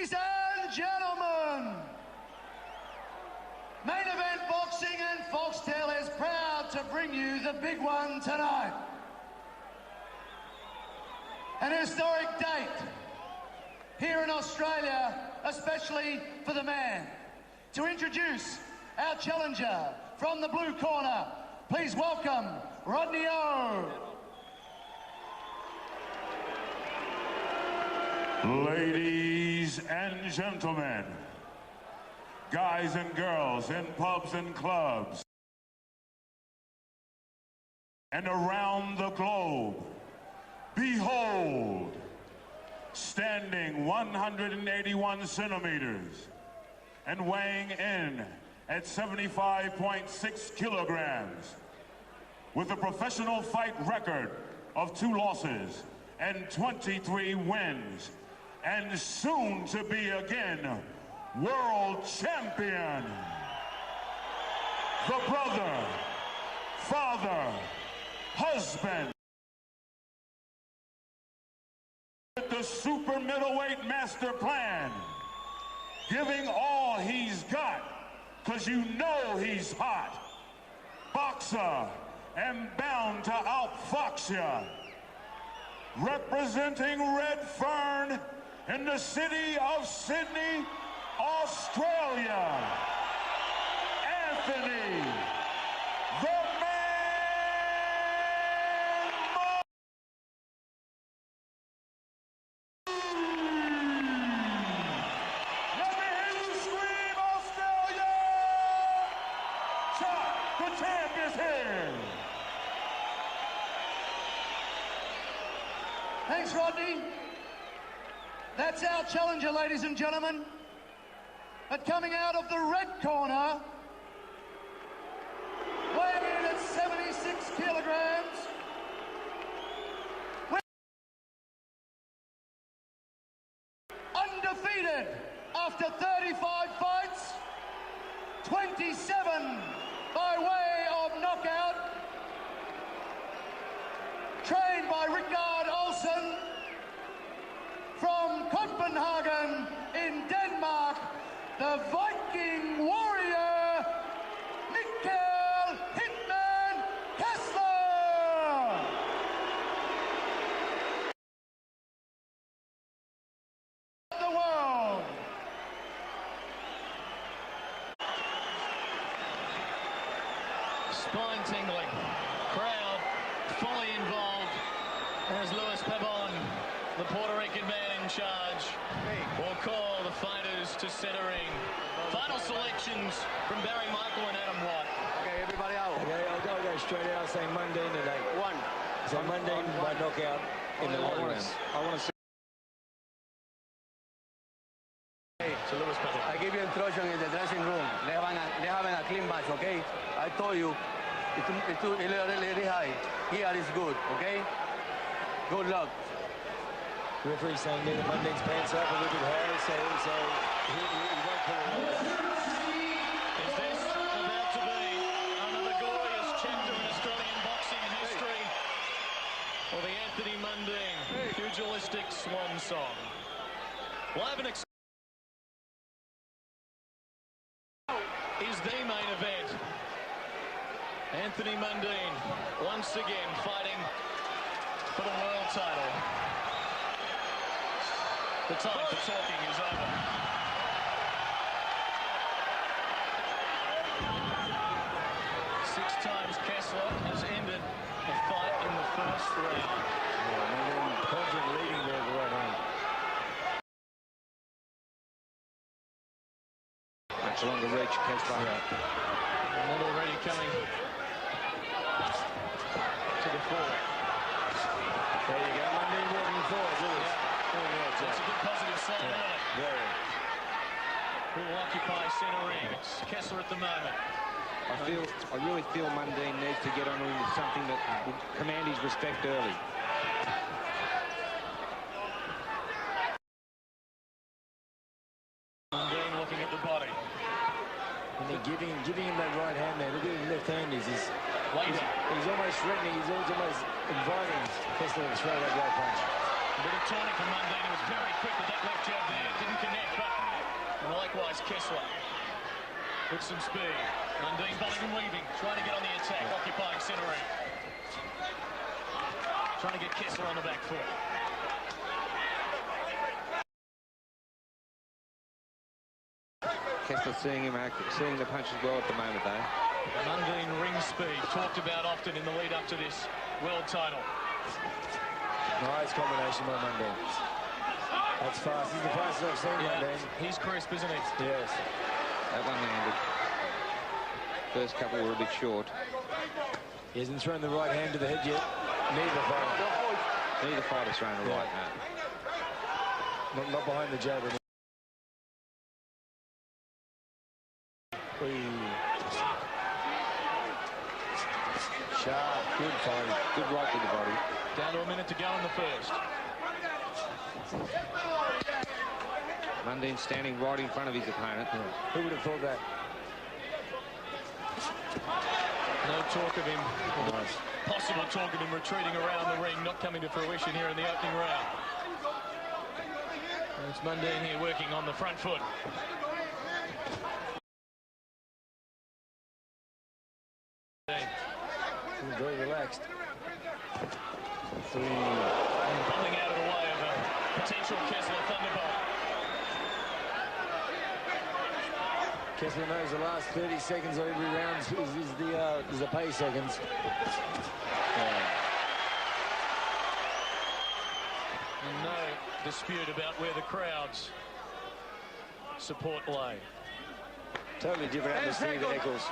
Ladies and gentlemen, Main Event Boxing and Foxtel is proud to bring you the big one tonight. An historic date here in Australia, especially for the man. To introduce our challenger from the blue corner, please welcome Rodney O. Ladies and gentlemen, guys and girls in pubs and clubs, and around the globe, behold, standing 181 centimeters and weighing in at 75.6 kilograms, with a professional fight record of 2 losses and 23 wins, and soon to be again world champion, the brother, father, husband, the super middleweight master plan, giving all he's got, cause you know he's hot, boxer and bound to outfox ya, representing Redfern in the city of Sydney, Australia, Anthony, the man, Let me hear you scream, Australia! Chuck, the champ is here! Thanks, Rodney. That's our challenger, ladies and gentlemen. But coming out of the red corner, weighing in at 76 kilograms, undefeated after 35 fights, 27 by way of knockout, trained by Rickard Olsen from Copenhagen in Denmark, the Viking warrior, Mikkel Hitman Kessler! The world! Spine-tingling, crowd fully involved as Luis Pabon, the Puerto Rican man in charge, will call the fighters to centering. Final selections from Barry Michael and Adam Watt. Okay, everybody out. Okay, I'll go straight out. I'll say mundine today. One. So mundine by knockout in the later round. I want to see. To Luis Pabon. I give you instruction in the dressing room. They having a clean match, okay? I told you, it's really high. Here is good, okay? Good luck. The referee saying that mundine's pants up a little bit high, so he won't pull it off. Is this about to be another glorious chapter in Australian boxing history? Or the Anthony Mundine pugilistic swan song? Live and is the main event. Anthony Mundine once again fighting for the world title. The time for talking is over. 6 times Kessler has ended the fight in the first round. Confident leading there the right hand. Much longer reach, Kessler. Not already coming to the fore. There you go, Mundine walking forward, Lewis. It's a good positive sign, isn't it? Very. Who will occupy centre ring? It's Kessler at the moment. I really feel Mundine needs to get on with something that will command his respect early. Mundine looking at the body. And they're giving him that right hand there. Look at his left hand. He's almost threatening. He's almost inviting Kessler to throw that right punch. A bit of tonic from Mundine. He was very quick with that left jab there. Didn't connect, but Here's Kessler with some speed. Mundine butting and weaving, trying to get on the attack, occupying centre ring. Trying to get Kessler on the back foot. Kessler seeing the punches well at the moment, though. Mundine ring speed, talked about often in the lead up to this world title. Nice combination by Mundine. That's fast. He's the fastest I've seen Mundine. He's crisp, isn't he? Yes. That one landed. First couple were a bit short. He hasn't thrown the right hand to the head yet. Neither fighter's thrown a right hand. Not behind the jab. Sharp, good fight, good right to the body. Down to a minute to go in the first. Mundine standing right in front of his opponent. Yeah. Who would have thought that? No talk of him, possible talk of him retreating around the ring, not coming to fruition here in the opening round. And it's Mundine here working on the front foot. Very relaxed. Bumping out of the way of a potential Kessler thunderbolt. Kessler knows the last 30 seconds of every round is the pay seconds. And no dispute about where the crowd's support lay. Totally different atmosphere to Eccles.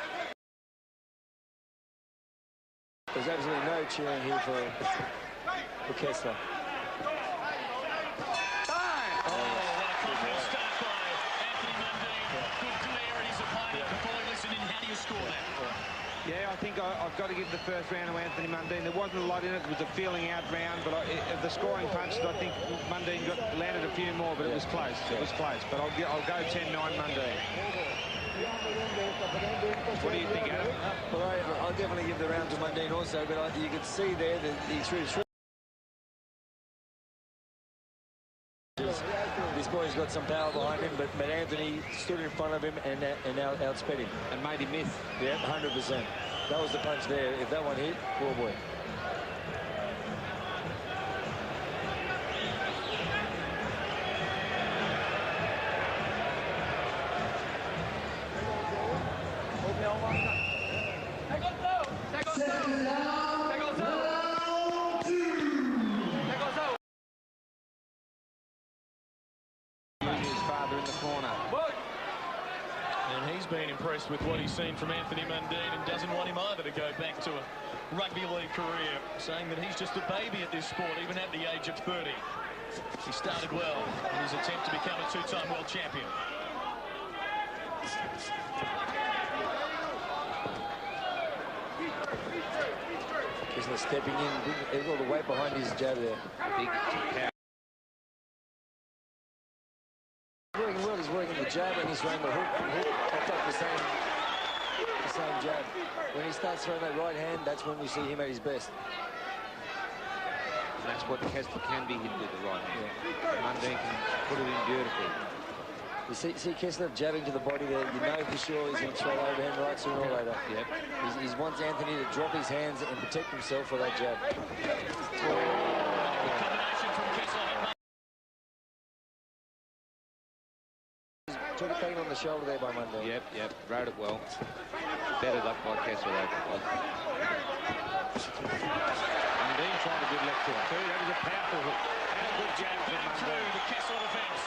There's absolutely no cheering here for Kessler. Yeah, I think I've got to give the first round to Anthony Mundine. There wasn't a lot in it. It was a feeling out round, but of the scoring punches, I think Mundine landed a few more, but it was close. It was close, but I'll go 10-9 Mundine. What do you think, Adam? Well, I'll definitely give the round to Mundine also, but you could see there that he threw through. This boy's got some power behind him, but Anthony stood in front of him and outsped him. And made him miss. Yeah, 100%. That was the punch there. If that one hit, poor boy. Been impressed with what he's seen from Anthony Mundine and doesn't want him either to go back to a rugby league career, saying that he's just a baby at this sport, even at the age of 30. He started well in his attempt to become a two-time world champion. Kessler stepping in, all the weight behind his jab there. Big power. Working well, he's working the jab and he's throwing the hook. The same jab. When he starts throwing that right hand, that's when we see him at his best. That's what Kessler can be hit with, the right hand. Yeah. Mundine can put it in beautifully. You see Kessler jabbing to the body there. You know for sure he's going to throw overhand right sooner or later. Yep. He wants Anthony to drop his hands and protect himself for that jab. Took a pain on the shoulder there by Mundine. Yep, rode it well. Better luck by Kessler though. Mundine trying a good left hook too. That was a powerful hook. And a good jab from Mundine. The Kessler defense.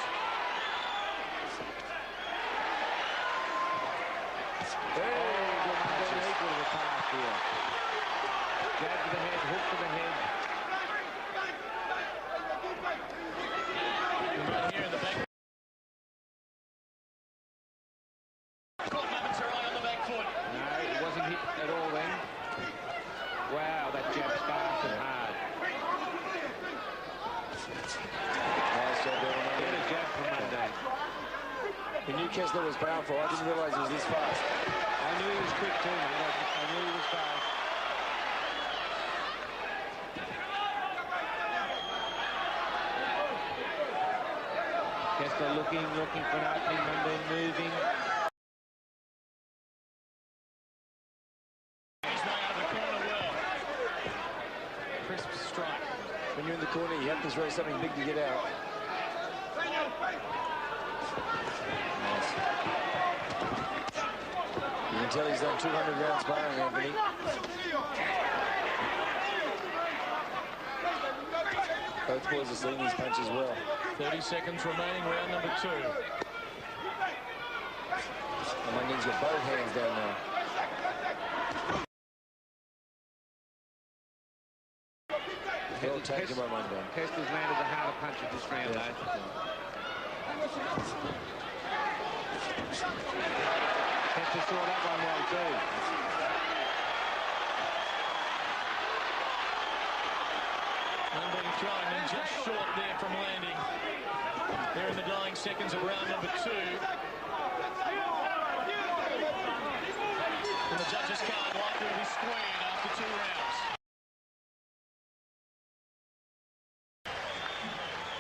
Mundine equal to the pass here. Jab to the head, hook to the head. Right here in the back. Wow, that jab's fast and hard. Nice job there on Mundine. Get a jab from Mundine. He knew Kessler was powerful. I didn't realise he was this fast. I knew he was quick too, mate. I knew he was fast. Kessler Kessler looking for an opening. Mundine moving. He's way out of the corner well. Crisp strike. When you're in the corner, you have to throw something big to get out. Nice. You can tell he's done 200 rounds sparring, Anthony. Both boys are seeing these punches well. 30 seconds remaining, round number 2. Mundine's got both hands down now. Well taken by Mundine. Kessler's landed the harder punch of this round, though. Kessler saw that one well, too. Mundine throwing them just short there from landing. They're in the dying seconds of round number 2. And the judges' card likely to be squared after 2 rounds.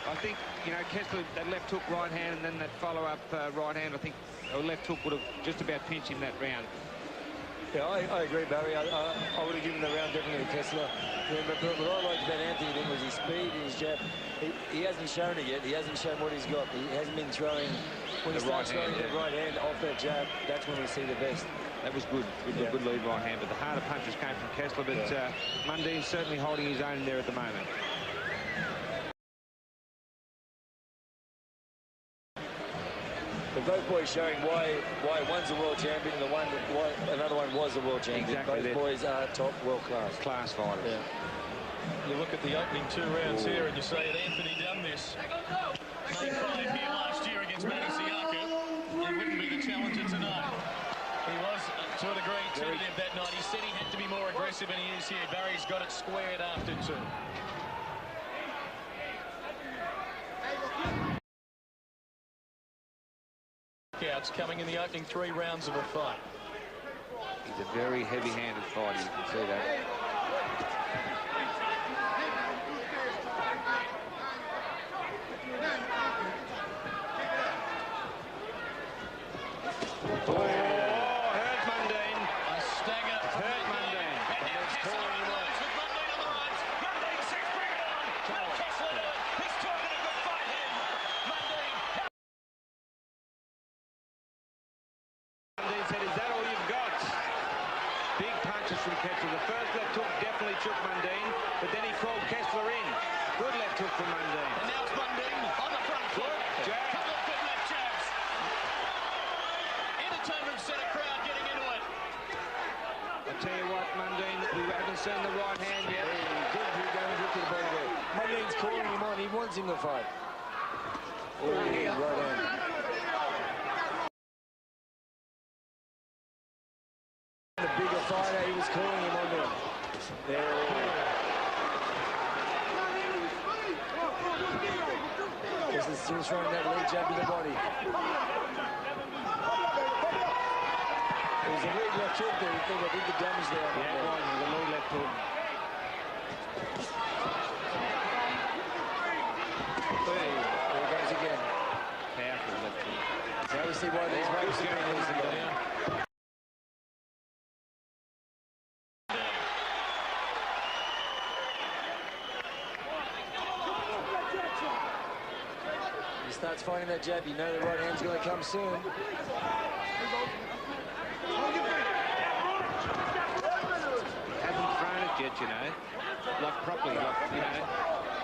I think, you know, Kessler, that left hook right hand and then that follow-up right hand, I think a left hook would have just about pinched him that round. Yeah, I agree, Barry. I would have given the round definitely to Kessler. Yeah, but what I liked about Anthony then was his speed and his jab. He hasn't shown it yet. He hasn't shown what he's got. He hasn't been throwing. When he starts throwing that right hand off that jab, that's when we see the best. That was good. Good lead right hand. But the harder punches came from Kessler. But Mundine's certainly holding his own there at the moment. But both boys showing why one's a world champion and why another one was a world champion. Exactly. Both boys are top world class. Class fighters. Yeah. You look at the opening 2 rounds here and you say, had Anthony done this, made 5 here last year against Manny Siaka, he wouldn't be the challenger tonight. He was, to a degree, tentative that night. He said he had to be more aggressive, and he is here. Barry's got it squared after 2. Outs coming in the opening 3 rounds of a fight. He's a very heavy-handed fighter, you can see that. Oh, hurt Mundine. A stagger from Mundine. And now Kessler with Mundine on the ropes. Mundine says, bring it on. Will Kessler do it? He's talking a good fight here. Mundine. Mundine said, is that all you've got? Big punches from Kessler. The first left hook definitely shook Mundine, but then he called Kessler in. Good left hook from Mundine. And now it's Mundine on the front foot. Jab. Couple of good left jabs. Entertainment center crowd getting into it. I'll tell you what, Mundine, we haven't seen the right hand yet. Good, he's going to the body there. Mundine's calling him on. He wants him to fight. Oh, right hand. The bigger fighter, he was calling him on there. Kessler's still throwing that lead jab to the body. There was a lead left hook there. He thought I did the damage there. Yeah, it was a lead left hook. There he goes again. Powerful left hook. Now we see why these ropes are being used again. He starts fighting that jab, you know the right hand's going to come soon. Hasn't thrown it yet, you know. Like properly, like, you know.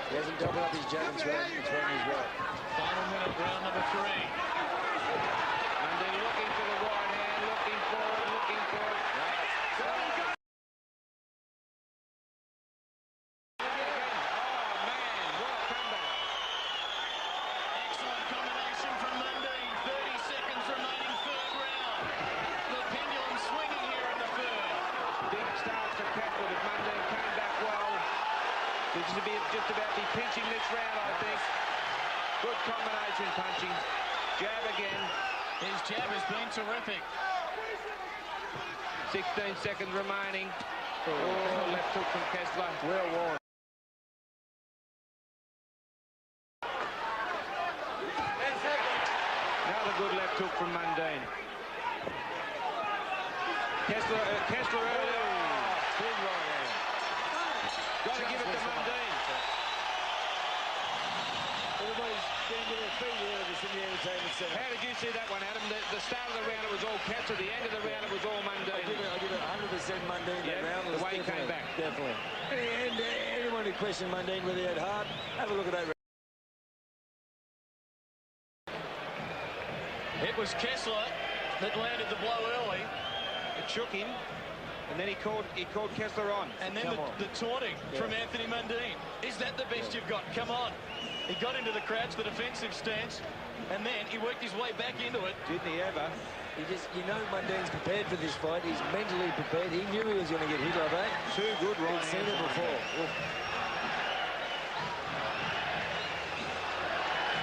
He hasn't doubled up his jab and thrown his right. Final minute, round number 3. Mundine looking for the right hand, looking for it. Excellent combination from Mundine. 30 seconds remaining, 3rd round. The pendulum swinging here in the 3rd. Big start for Kessler, but Mundine came back well. This will be just about be pinching this round, I think. Good combination punching. Jab again. His jab has been terrific. 16 seconds remaining. Oh, left hook from Kessler. Well worn. Another good left hook from Mundine. Kessler early. Big right hand. Got to give it to Mundine. Everybody's getting to their feet here just in the entertainment centre. How did you see that one, Adam? The start of the round, it was all Kessler. The end of the round, it was all Mundine. I give it 100% Mundine that round. The way he came back. Definitely. And anyone who questioned Mundine whether he had heart, have a look at that round. It was Kessler that landed the blow early. It shook him, and then he called Kessler on. And then the taunting from Anthony Mundine. Is that the best you've got? Come on. He got into the crouch, the defensive stance, and then he worked his way back into it. Didn't he ever? You know Mundine's prepared for this fight. He's mentally prepared. He knew he was going to get hit like that. Two good right hands. He'd seen it before.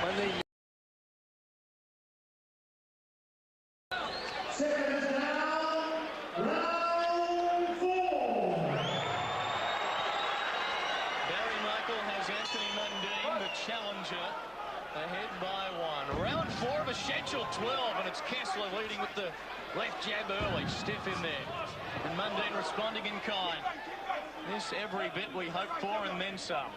Mundine. Challenger ahead by 1. Round 4 of a schedule 12, and it's Kessler leading with the left jab early, stiff in there. And Mundine responding in kind. This every bit we hoped for and then some.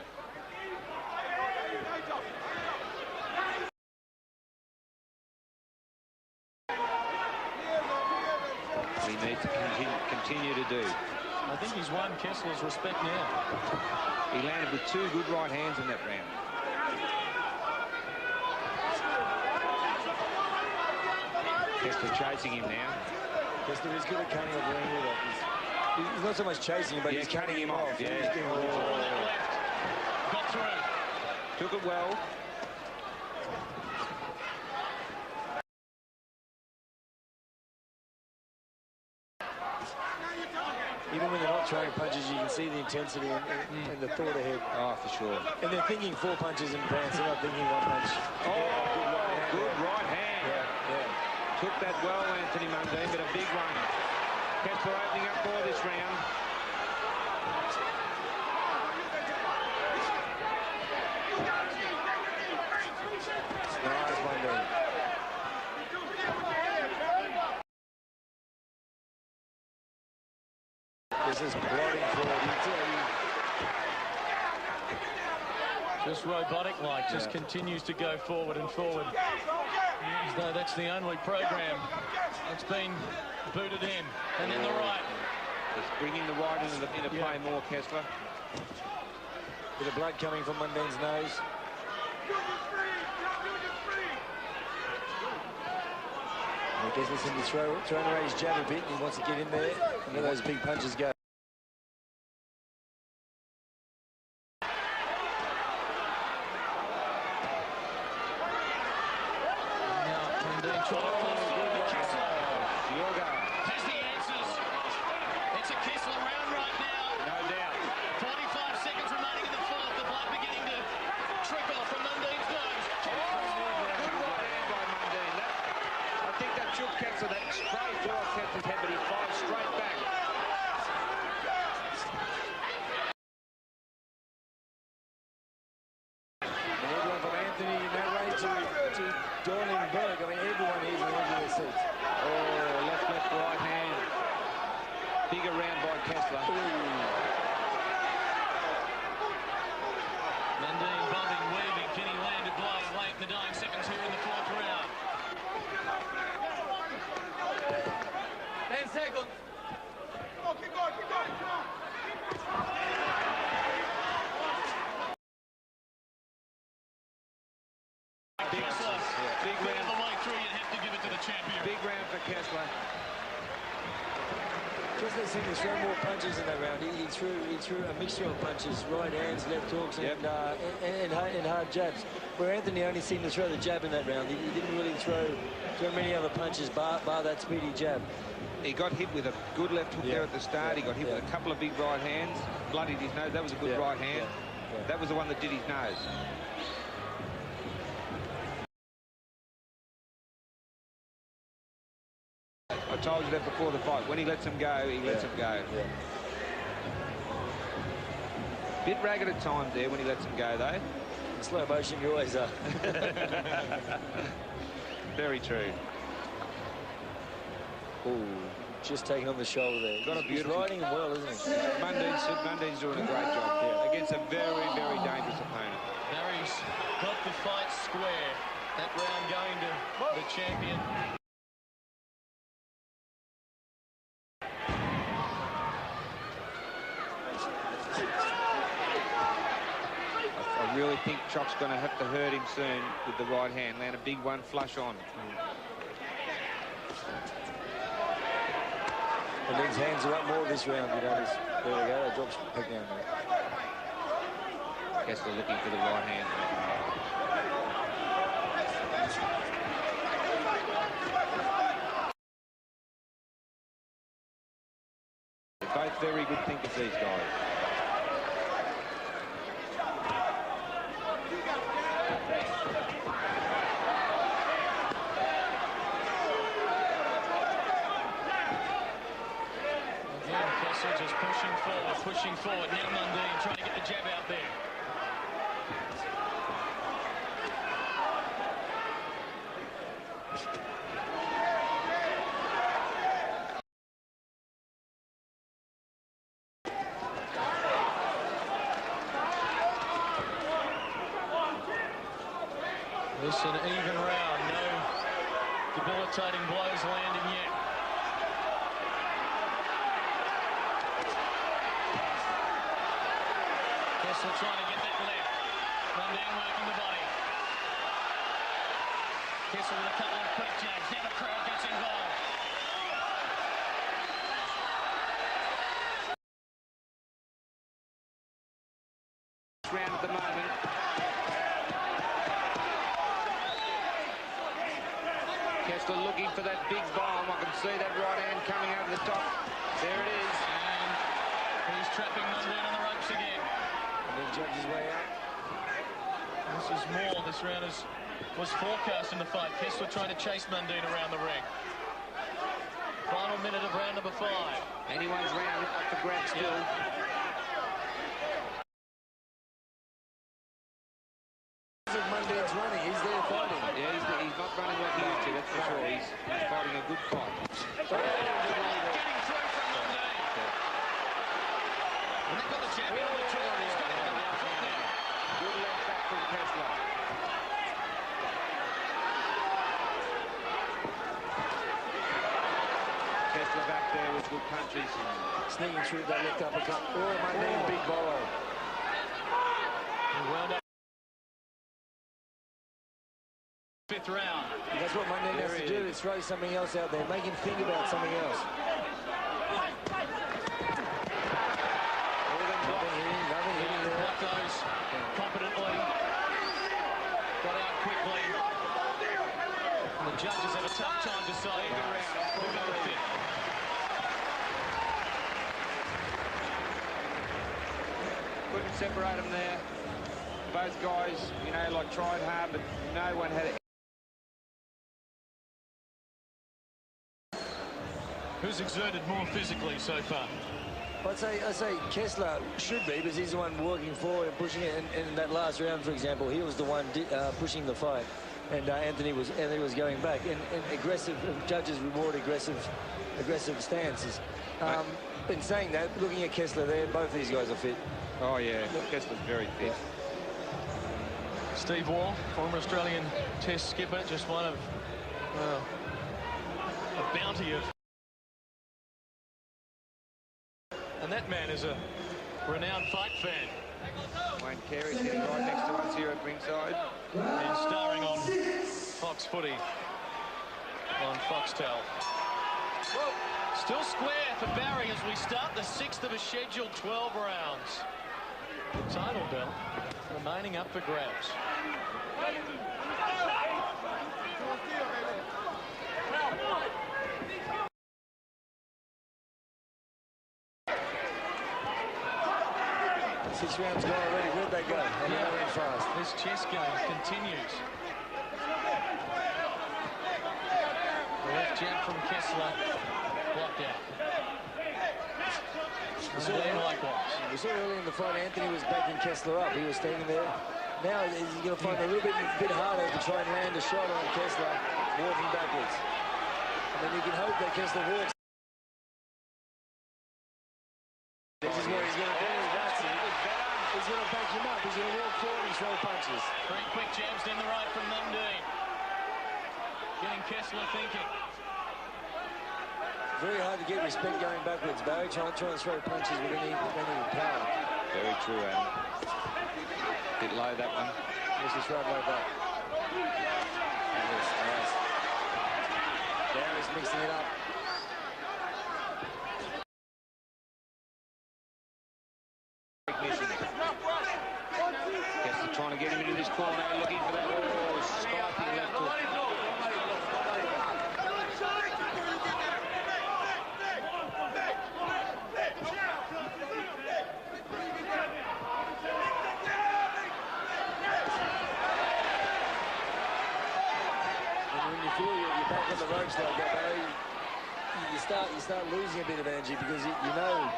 We need to continue to do. I think he's won Kessler's respect now. He landed with two good right hands in that round. Kessler chasing him now. Kessler is good at cutting off the ring. He's not so much chasing him, but he's cutting him off. Yeah. Left. Got through. Took it well. Even when they're not throwing punches, you can see the intensity and the thought ahead. Oh, for sure. And they're thinking 4 punches in advance. They're not thinking 1 punch. Oh, good right hand. Yeah. Took that well, Anthony Mundine, but a big one. Kessler opening up for this round. Nice Mundine. This is plodding forward. Just robotic-like, just continues to go forward and forward. As though that's the only program that's been booted in. And then the right. He's bringing the right into play more, Kessler. Bit of blood coming from Mundine's nose. I guess it's him to throwing away his jab a bit, and he wants to get in there and let those big punches go. Kessler seemed to throw more punches in that round. He threw a mixture of punches, right hands, left hooks, and hard jabs. Where Anthony only seemed to throw the jab in that round. He didn't really throw many other punches, bar that speedy jab. He got hit with a good left hook there at the start. He got hit with a couple of big right hands, bloodied his nose. That was a good right hand. That was the one that did his nose. I told you that before the fight. When he lets him go, he lets him go. Bit ragged at times there when he lets him go, though. In slow motion, you always are. Very true. Ooh, just taking on the shoulder there. Got a He's beautiful... riding him well, isn't he? Mundine's doing a great job there against a very, very dangerous opponent. Barry's got the fight square. That round going to the champion. I really think Chop's going to have to hurt him soon with the right hand. Land a big one, flush on. And his hands are up more this round, you notice. There we go, that drops back down there. Guess they're looking for the right hand. They're both very good thinkers, these guys. Just pushing forward. Now Mundine trying to get the jab out there. This an even round. No debilitating blows landing yet. Kessler trying to get that left. Mundine working the body. Kessler with a couple of quick jabs. Now the crowd gets involved. Round at the moment. Kessler looking for that big bomb. I can see that right hand coming over the top. There it is. And he's trapping Mundine on the ropes again. And then judges way out. This is more. This round was forecast in the fight. Kessler trying to chase Mundine around the ring. Final minute of round number 5. Anyone's round up for grabs still. Mundine's running. He's there fighting. Yeah, he's not running like he used to, that's for sure. He's fighting a good fight. Getting through from Mundine. And they've got the champion on the tour. He's got to get the foot there. Good leg back from Kessler. Kessler back there with good punches. Sneaking through that left uppercut. Oh, Mundine, big bolo. He wound up 5th round. And that's what Mundine has to do, is throw something else out there. Make him think about something else. Nothing hitting there. Blocked those competently. Got out quickly. And the judges have a tough time deciding who to go with. Couldn't separate them there. Both guys, you know, like tried hard, but no one had it. Who's exerted more physically so far? I'd say Kessler should be, because he's the one working forward and pushing it. And in that last round, for example, he was the one pushing the fight, and Anthony was going back. And aggressive judges reward aggressive stances. In saying that, looking at Kessler there, both these guys are fit. Oh yeah, Kessler's very fit. Steve Wall, former Australian Test skipper, just one of a bounty of. And that man is a renowned fight fan. Wayne Carey sitting right next to us here at ringside. And starring on Fox Footy on Foxtel. Still square for Barry as we start the 6th of a scheduled 12 rounds. Title belt remaining up for grabs. Six rounds gone already. Where'd they go? And they went fast. This chess game continues. The left jab from Kessler blocked out. Likewise. We saw earlier in the fight Anthony was backing Kessler up. He was standing there. Now he's going to find it a little bit harder to try and land a shot on Kessler. walking backwards. I mean, you can hope that Kessler walks. This is what he's going to do. He's going to back him up. He's going to walk forward and throw punches. 3 quick jabs down the right from Mundine. Getting Kessler thinking. Very hard to get respect going backwards, Barry. Trying to throw punches with any power. Very true, Adam. Bit low, that one. This is right like that. Yes, nice. Barry's mixing it up. Kessler trying to get him into this corner, looking for that spiking left hook. When you feel you're back on the ropes like that, Barry, you start losing a bit of energy because you know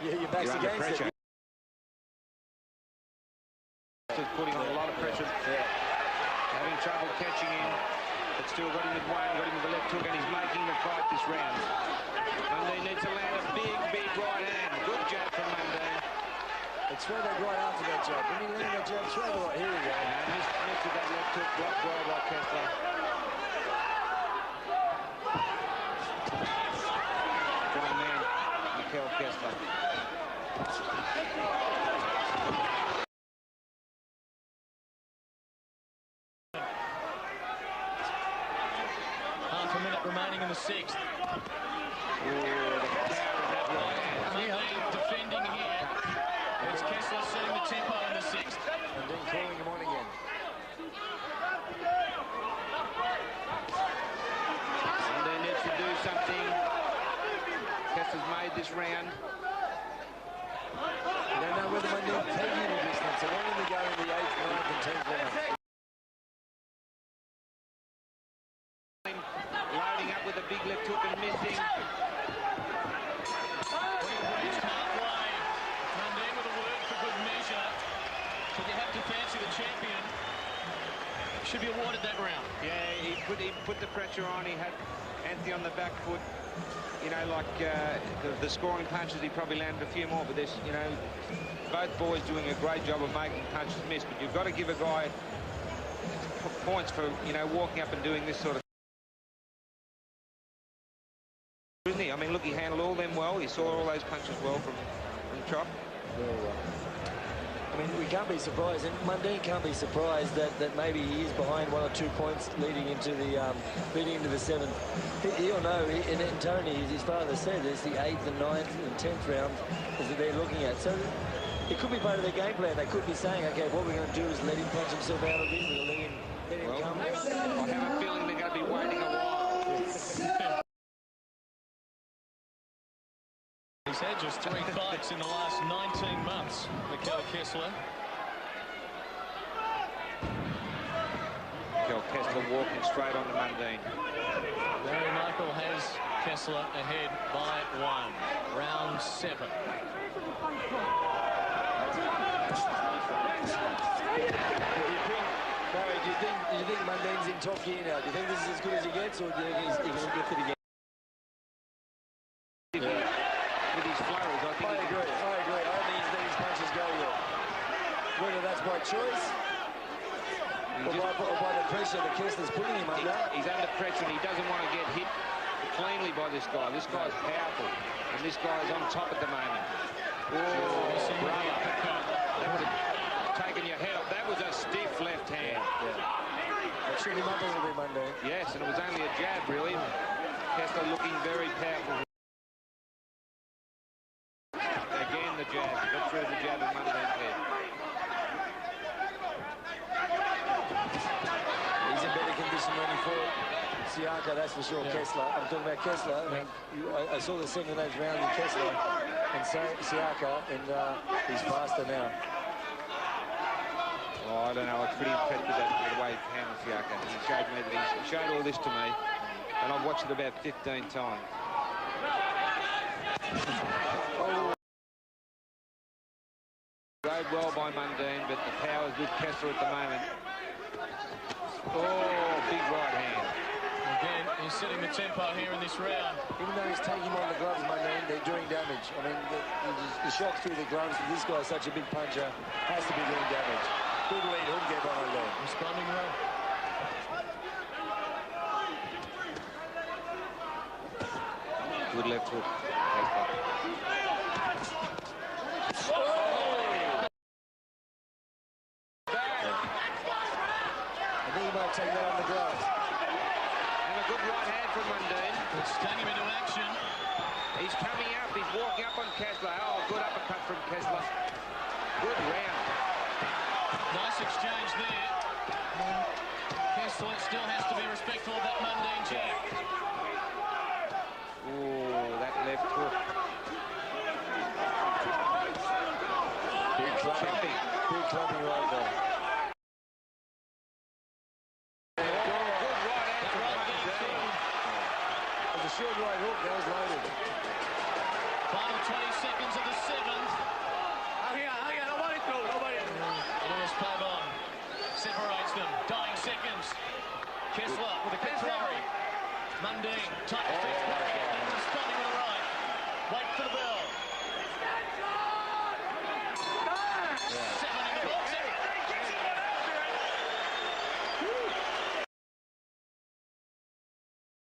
your back's You're under against pressure. it. Putting on a lot of pressure. Yeah. Having trouble catching him, but still got him with one, got him with the left hook, and he's making the fight this round. Mundine needs to land a big right hand. Good jab from Mundine. It's throw that right after that jab. When you land that jab, throw the right. Here we go. Missed with that left hook, blocked well by Kessler. Strong man, Kessler. Half a minute remaining in the 6th. Mundine defending here. It's Kessler setting the tempo in the 6th. And then calling him on again. Mundine needs to do something. Kessler's made this round. You don't know whether Mundine take you the distance. So when we go in the 8th, 9th and 10th round. Loading up with a big left hook and missing. We've reached halfway. Mundine with a word for good measure. So you have to fancy the champion. Should be awarded that round. Yeah, he put the pressure on. He had Anthony on the back foot. You know, like the scoring punches, he probably landed a few more. But there's, you know, both boys doing a great job of making punches miss. But you've got to give a guy points for, you know, walking up and doing this sort of. Isn't he? I mean, look, he handled all them well. He saw all those punches well from Chop. Very well. I mean, we can't be surprised, and Mundine can't be surprised that maybe he is behind 1 or 2 points leading into the 7th. He'll know, and Tony, his father said, it's the 8th and 9th and 10th round that they're looking at. So it could be part of their game plan. They could be saying, okay, what we're going to do is let him punch himself out of this. We'll let him come. I have a feeling they're going to be waiting a while. He's had just 3 fights in the last 19 months, Kessler. Kessler walking straight on the Mundine. Barry Michael has Kessler ahead by 1. Round 7. Barry, do you think Mundine's in top gear now? Do you think this is as good as he gets, or do you think he's going to get it again? With his flurries, I think. I agree. I don't think he's letting his punches go yet. Whether that's by choice or by the pressure that Kessler's putting him under. He's under pressure and he doesn't want to get hit cleanly by this guy. This guy's powerful, and this guy's on top at the moment. That would have taken your head off. That was a stiff left hand. That should be Mundine will be Mundine. Yes, and it was only a jab, really. Kessler looking very powerful. Again, the jab. Got through the jab of Mundine's head. He's in better condition than he fought Siaka, that's for sure. Kessler. I'm talking about Kessler. I mean, I saw the second of those rounds with Kessler and Siaka, and he's faster now. Oh, I don't know. I was pretty impressed with that, the way he handled Siaka. He showed me that he showed all this to me, and I've watched it about 15 times. Rode well by Mundine, but the power's with Kessler at the moment. Oh, big right hand. He's setting the tempo here in this round. Even though he's taking on the gloves, my name, they're doing damage. I mean, the shot through the gloves, this guy's such a big puncher, has to be doing damage. Good lead hook there by Mundine. Responding well. Good left hook. I think he might take that on the gloves. And a good right hand from Mundine. It's stung him into action. He's coming up. He's walking up on Kessler. Oh, good uppercut from Kessler. Good round. Nice exchange there. Kessler still has to be respectful of that Mundine jab. Oh, that left hook. Big clubbing right there. Short right hook, that was loaded. Final 20 seconds of the 7th. Lewis Pavon separates them. Dying seconds. Kessler with a quick flurry. Mundine, tight defense, responding with a right. Wait for the bell. 7 in the box.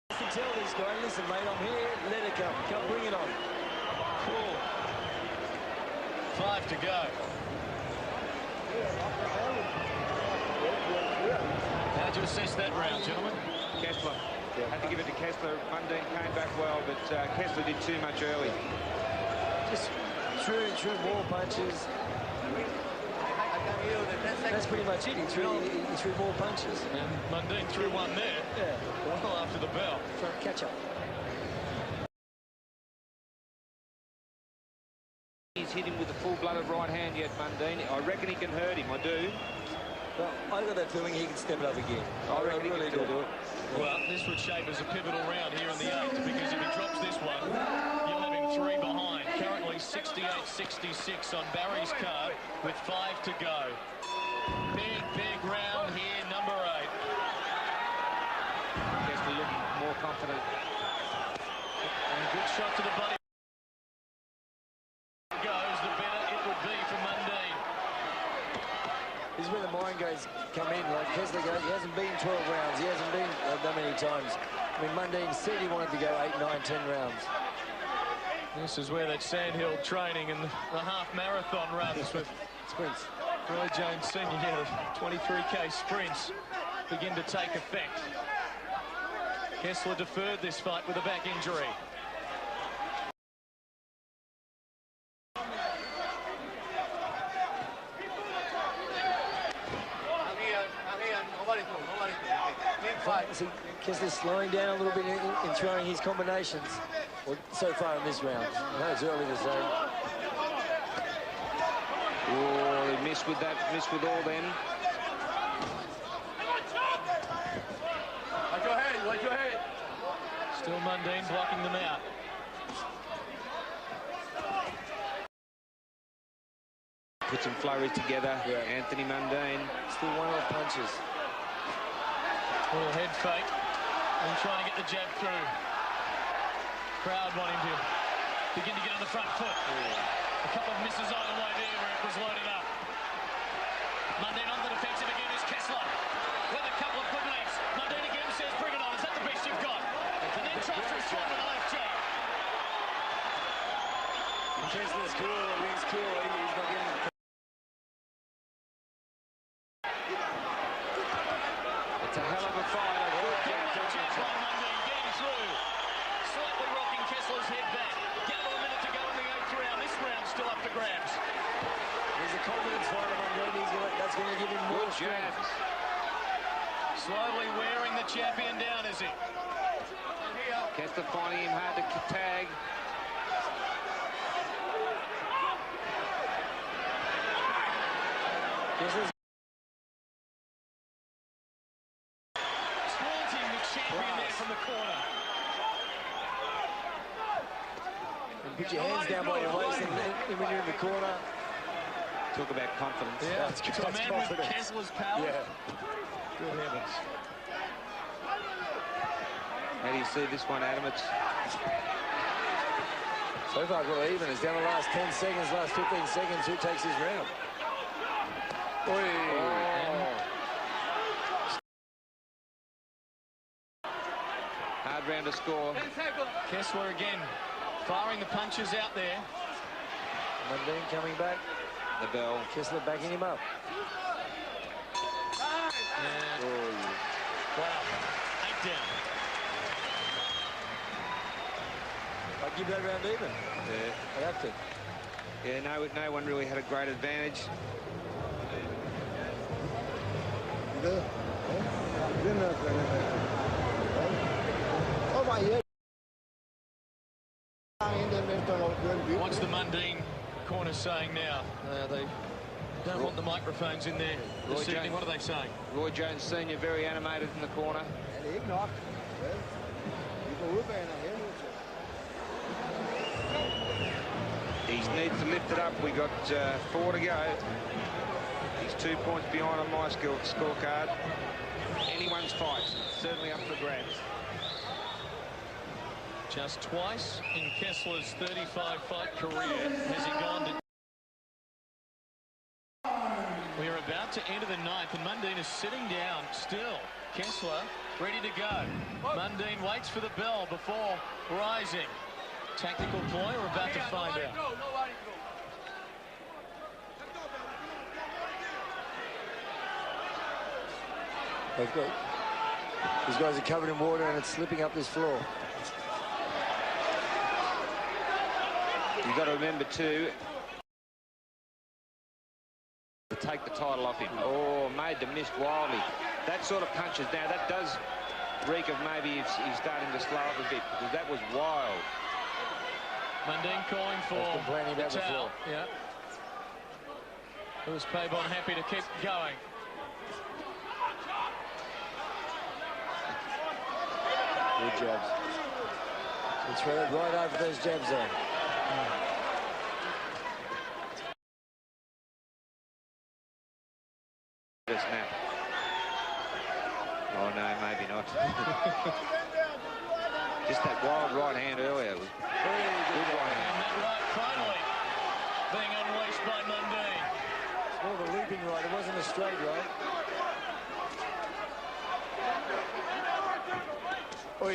You can tell this guy, listen mate, I'm here, let it come. Come, bring it on. Cool. 5 to go. How do you assess that round, gentlemen? Kessler. Had to give it to Kessler. Mundine came back well, but Kessler did too much early. Just threw more punches. That's pretty much it. He threw more punches. And Mundine threw one there. Yeah. Well after the bell. Trying to catch up. He's hit him with a full-blooded right hand yet, Mundine. I reckon he can hurt him. I do. Well, I got that feeling he can step it up again. I reckon really he can do. Well, this would shape as a pivotal round here in the 8th, because if he drops this one, you'll have him 3 behind. Currently 68-66 on Barry's card with 5 to go. Big round here, number 8. Kessler looking more confident. And a good shot to the body. Goes, the better it would be for Mundine. This is where the mind games come in. Like Kessler goes, he hasn't been 12 rounds. He hasn't been that many times. I mean, Mundine said he wanted to go 8, 9, 10 rounds. This is where that sandhill training and the half marathon runs with Sprints. Roy Jones Sr. Yeah, the 23k sprints begin to take effect. Kessler deferred this fight with a back injury. See, Kessler's slowing down a little bit in throwing his combinations. Well, so far in this round. I know it's early to say. Oh, he missed with that, missed with all them. Watch your head. Still Mundine blocking them out. Put some flurries together. Yeah. Anthony Mundine. Still one-off punches. Little head fake and trying to get the jab through. Crowd want him to begin to get on the front foot. A couple of misses on the way there where it was loaded up. Mundine on the defensive again is Kessler with a couple of good legs. Mundine again says, bring it on. Is that the best you've got? And then tries to respond with a left jab. Kessler's cool. He's cool. He's not getting... It's a hell of a fight. A good jab. Mundine getting through. Slightly rocking Kessler's head back. Get a minute to go in the 8th round. This round's still up for grabs. There's a confidence fighter on that's going to give him more strength. Slowly wearing the champion down, is he? Kessler finding him hard to tag. Kessler's taunting the champion there from the corner. and put your hands down by your waist and when you're in the corner. Talk about confidence. Yeah, That's to a man with confidence. Kessler's power. Yeah. Good heavens. How do you see this one, Adam? It's so far, well, even. It's down the last 10 seconds, last 15 seconds. Who takes his round? Hard round to score. Kessler again, firing the punches out there. Mundine coming back. The bell. Kessler backing him up. Wow, 8 down. I'd give that round even. Yeah. I'd have to. Yeah, no one really had a great advantage. What's the Mundine corner saying now? They don't want the microphones in there this evening. What are they saying? Roy Jones Sr. very animated in the corner. He needs to lift it up. We got 4 to go. He's 2 points behind on my scorecard. Anyone's fight, certainly up for grabs. Just twice in Kessler's 35-fight career has he gone to... We are about to enter the 9th, and Mundine is sitting down still. Kessler ready to go. Mundine waits for the bell before rising. Tactical ploy, we're about to find out. These guys are covered in water and it's slipping up this floor. You've got to remember too, to take the title off him. Oh, made the miss wildly. That sort of punches now, that does reek of maybe he's starting to slow up a bit, because that was wild. Mundine calling for the towel. Yeah. Lewis Pabon happy to keep going. Good jabs. It's right over those jabs there. Snap. Oh no, maybe not. Just that wild right hand earlier. It was very good right hand. And that right finally being unleashed by Mundine. It's more of a leaping right. It wasn't a straight right. Oi.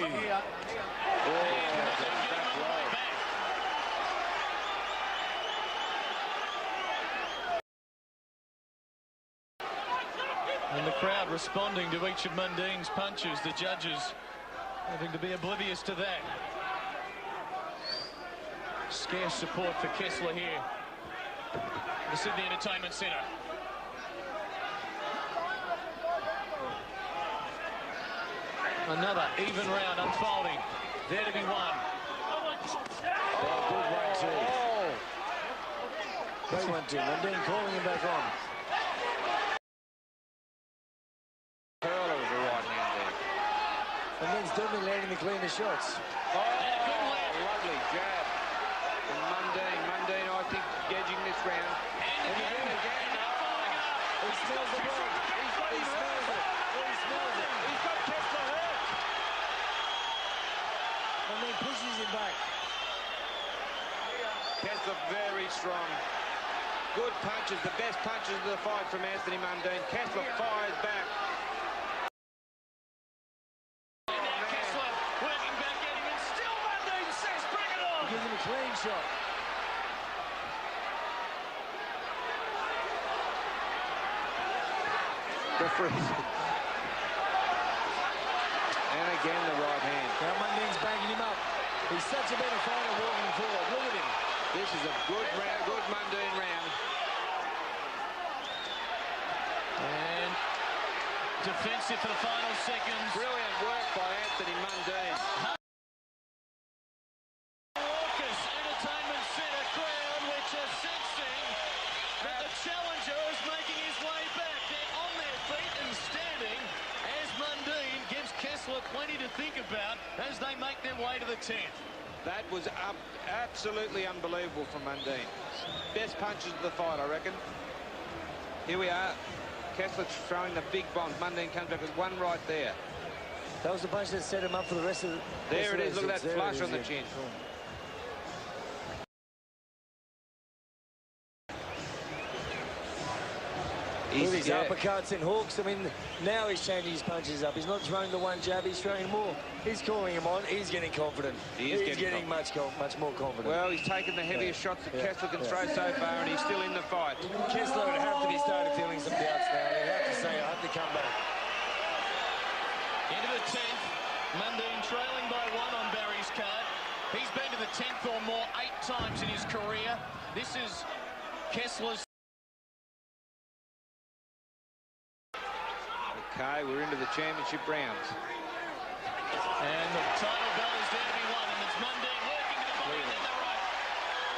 And the crowd responding to each of Mundine's punches, the judges having to be oblivious to that. Scarce support for Kessler here, the Sydney Entertainment Centre. Another even round unfolding. There to be won. Oh, good one too. Great one too. Mundine calling him back on. Mundine's definitely landing the cleaner shots. Oh, lovely jab from Mundine. Mundine, I think, edging this round. And again. He smells the blood. He smells it. He smells it. He's got Kessler hurt. Mundine pushes him back. Kessler very strong. Good punches, the best punches of the fight from Anthony Mundine. Kessler fires back. Gives him a clean shot. The freeze. And again the right hand. Now Mundine's backing him up. He's such a better fighter walking forward. Look at him. This is a good round, good Mundine round. And defensive for the final seconds. Brilliant work by Anthony Mundine. Entertainment Centre crowd, which are sensing that the challenger is making his way back. They're on their feet and standing as Mundine gives Kessler plenty to think about as they make their way to the 10th. That was absolutely unbelievable from Mundine. Best punches of the fight, I reckon. Here we are. Kessler throwing the big bomb. Mundine comes back with one right there. That was the punch that set him up for the rest of the... There it is. Look at that flush on the chin. Look at his uppercuts and hooks. I mean, now he's changing his punches up. He's not throwing the one jab, he's throwing more. He's calling him on. He's getting confident. He's getting much more confident. Well, he's taken the heaviest shots that Kessler can throw so far, and he's still in the fight. Kessler would have to be starting feeling some doubts now. He'd have to say, I have to come back. Into the 10th. Mundine trailing by 1 on Barry's card. He's been to the 10th or more 8 times in his career. This is Kessler's. Okay, we're into the championship rounds. And the title bell is there to be won, and it's Mundine working to the body and then the right.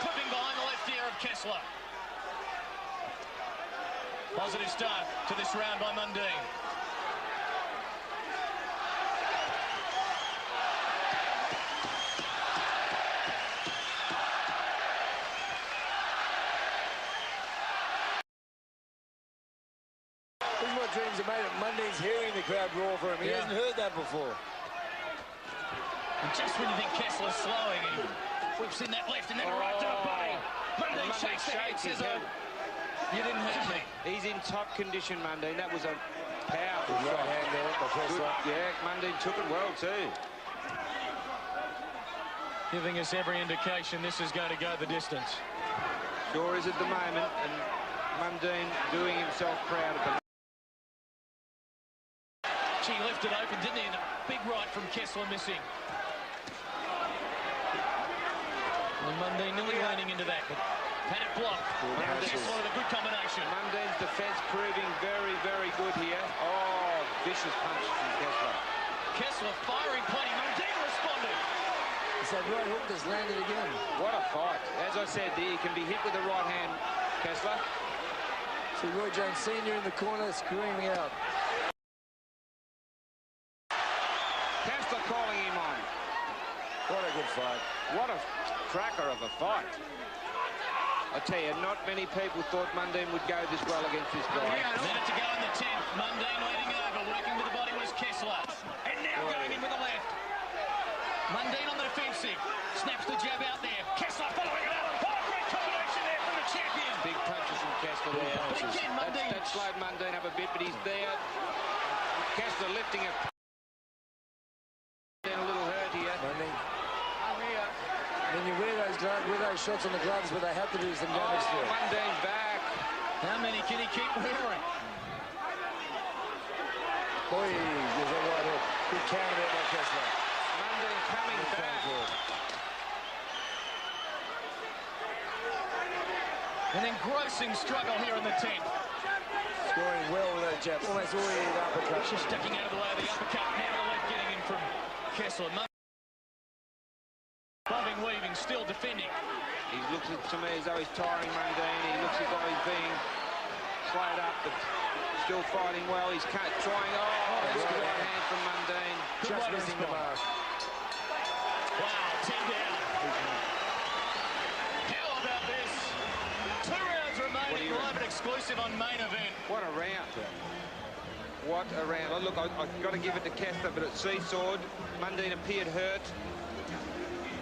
Clipping behind the left ear of Kessler. Positive start to this round by Mundine. This is what dreams are made of. Mundine's hearing the crowd roar for him. He hasn't heard that before. And just when you think Kessler's slowing, he whips in that left and then right to the body. Mundine shakes the head, says, you didn't hurt me. He's in top condition, Mundine. That was a powerful Good right hand there by Kessler. Yeah, Mundine took it well too. Giving us every indication this is going to go the distance. Sure is at the moment, and Mundine doing himself proud of the... She left it open, didn't he? And a big right from Kessler missing. And Mundine nearly leaning into that, but had it blocked. Kessler with a good combination. Mundine's defence proving very, very good here. Oh, vicious punch from Kessler. Kessler firing plenty. Mundine responded. It's that right hook that's landed again. What a fight. As I said, he can be hit with the right hand, Kessler. See Roy Jones Sr. in the corner screaming out. Kessler calling him on. What a good fight. What a cracker of a fight. I tell you, not many people thought Mundine would go this well against this guy. Minute to go in the 10th. Mundine leading over. Working with the body was Kessler. And now going in with the left. Mundine on the defensive. Snaps the jab out there. Kessler following it up. What a great combination there from the champion. Big punches from Kessler there. But again, Mundine... That slowed Mundine up a bit, but he's there. Kessler lifting it. A little hurt here. Mundine. When you wear those gloves, with those shots on the gloves, but they have to do some damage to it. Mundine's back. How many can he keep wearing? Boy, there's a right hook. Good counter there by Kessler. Mundine coming back. An engrossing struggle here in the 10th. Scoring well with that jab. Almost already an uppercut. Just ducking out of the way of the uppercut. Now the left getting in from Kessler. Bobbing, weaving, still defending. He looks to me as though he's tiring Mundine. He looks as though he's being slowed up, but still fighting well. He's trying. Oh, that's a good right hand from Mundine. Just missing the mark. Wow, 10 down. How about this? 2 rounds remaining. Live and exclusive on Main Event. What a round. What a round. Oh, look, I've got to give it to Kessler, but it seesawed. Mundine appeared hurt.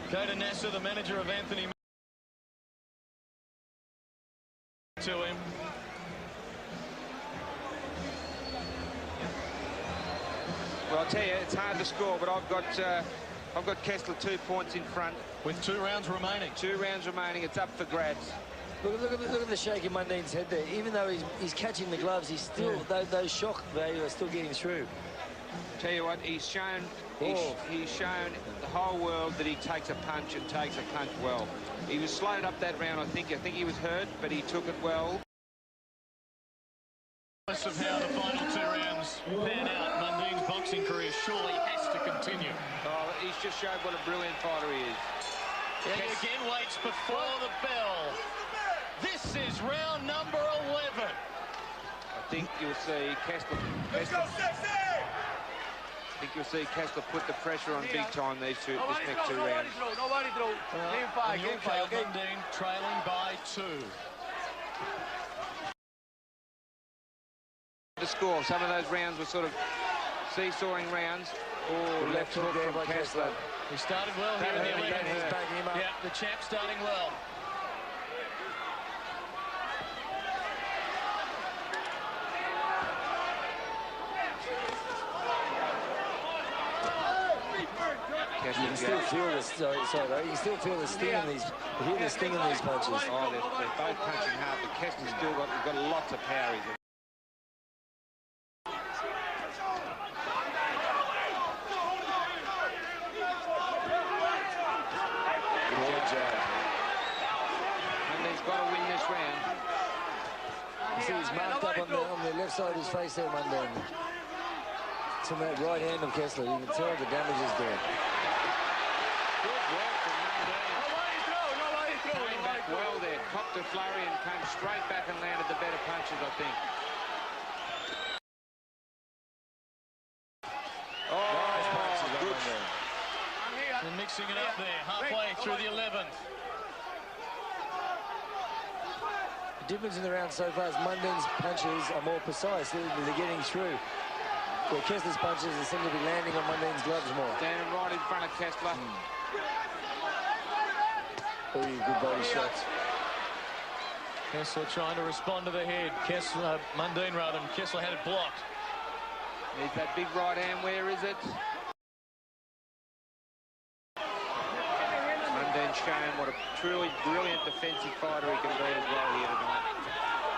Coda Nasser, the manager of Anthony, to him. Well, I'll tell you, it's hard to score, but I've got Kessler 2 points in front. With 2 rounds remaining. 2 rounds remaining. It's up for grabs. Look at the shake in Mundine's head there. Even though he's catching the gloves, he's still those shock value are still getting through. Tell you what, he's shown the whole world that he takes a punch and takes a punch well. He was slowed up that round, I think he was hurt, but he took it well. Of how the final 2 rounds pan out, Mundine's boxing career surely has to continue. Oh, he's just showed what a brilliant fighter he is. And he again waits before the bell. This is round number 11. I think you'll see Kessler. Let's go, Sexy! I think you'll see Kessler put the pressure on big time this next 2 rounds. Nobody throw. Game 5, game 5, okay? Mundine trailing by 2. The score, some of those rounds were sort of seesawing rounds. Oh, left hook there by Kessler. He started well here in the 11th. He's backing him up. Yeah, the champ starting well. You can still feel the you can still feel the sting in these. You hear the sting in these punches. Oh, they're both punching hard, but Kessler's still got lots of power. Mundine's got to win this round. You see he's marked up on the left side of his face there, Mundine. It's on that right hand of Kessler. You can tell the damage is there. Good work from Mundine. Came back well there. Copped a flurry and came straight back and landed the better punches, I think. Nice punches, good. And mixing it up there, halfway through the 11th. The difference in the round so far is Mundine's punches are more precise. They're getting through. Where Kessler's punches seem to be landing on Mundine's gloves more. Standing right in front of Kessler. Very good body shots. Kessler trying to respond to the head. Mundine rather, and Kessler had it blocked. Needs that big right hand. Where is it? Mundine's showing what a truly brilliant defensive fighter he can be as well here tonight.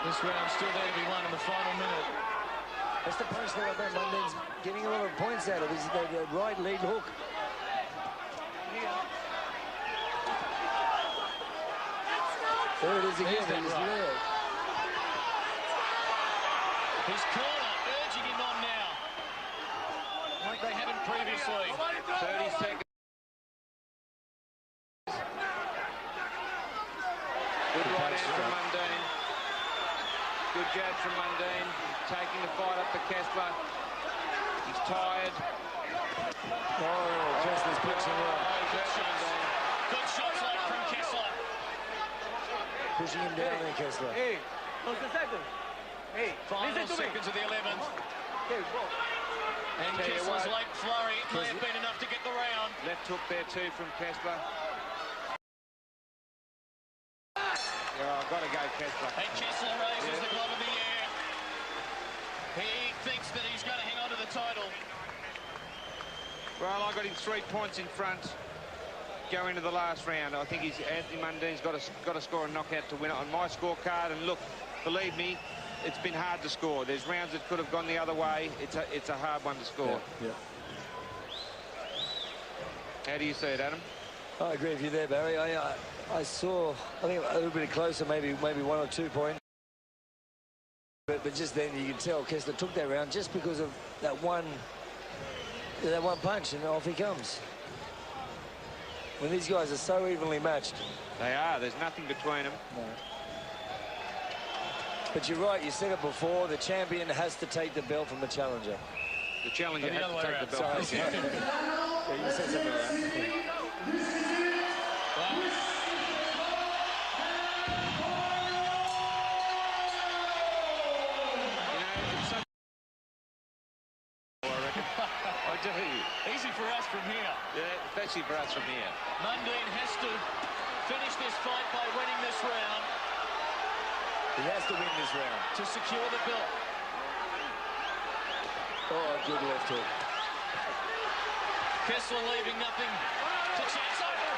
This round's still there to be won in the final minute. That's the punch there about Mundine's getting a lot of points out of his the right lead hook. There it is again. There's that right. There. His corner urging him on now, like they haven't previously. 30 seconds. Good right hand from Mundine. Good jab from Mundine. Taking the fight up to Kessler. He's tired. Oh, Kessler's pitching well. Good shots like from Kessler. Pushing him down there, Kessler. Hey, Final seconds of the 11th. And Tell you Kessler's what. late flurry may have been enough to get the round. Left hook there too from Kessler. Yeah, I've got to go Kessler. And Kessler raises the glove in the air. He thinks that he's going to hang on to the title. Well, I got him 3 points in front. Go into the last round. I think Anthony Mundine's got to score a knockout to win it on my scorecard. And look, believe me, it's been hard to score. There's rounds that could have gone the other way. It's a hard one to score. Yeah. How do you see it, Adam? I agree with you there, Barry. I saw, I think a little bit closer, maybe 1 or 2 points. But just then you can tell Kessler took that round just because of that one punch, and off he comes. When these guys are so evenly matched. They are. There's nothing between them. No. But you're right, you said it before, the champion has to take the belt from the challenger. The challenger The has other to way take the around. belt. Sorry. Yeah, you said something like that. I do. Easy for us from here. Yeah, especially for us from here. Mundine has to finish this fight by winning this round He has to win this round. to secure the belt. Oh, good left hook. Kessler leaving nothing to chance over.